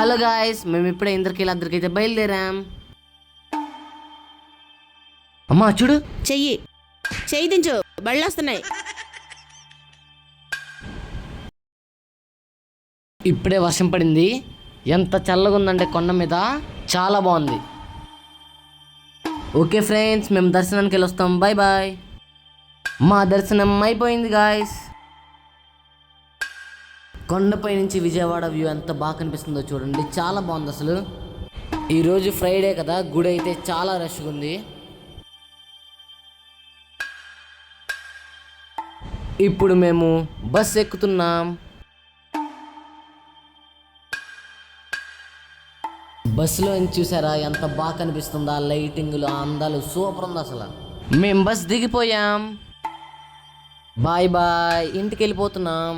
Hello guys, మేము ఇప్పుడే ఇంద్రకీలాద్రికి అయితే బయలుదేరాం. అమ్మా చూడు, చెయ్యి దించు, బళ్ళొస్తున్నాయి. ఇప్పుడే వర్షం పడింది. ఎంత చల్లగా ఉందంటే కొండ మీద, చాలా బాగుంది. ఓకే ఫ్రెండ్స్, మేము దర్శనానికి వెళ్ళొస్తాం. Bye bye. మా దర్శనం అయిపోయింది గాయస్. కొండపై నుంచి విజయవాడ వ్యూ ఎంత బాగా కనిపిస్తుందో చూడండి, చాలా బాగుంది అసలు. ఈరోజు ఫ్రైడే కదా, గుడి అయితే చాలా రష్గా ఉంది. ఇప్పుడు మేము బస్ ఎక్కుతున్నాం. బస్సులో చూసారా ఎంత బాగా కనిపిస్తుందా, లైటింగ్లు, అందాలు సూపర్ ఉంది అసలు. మేము బస్ దిగిపోయాం. బాయ్ బాయ్, ఇంటికి వెళ్ళిపోతున్నాం.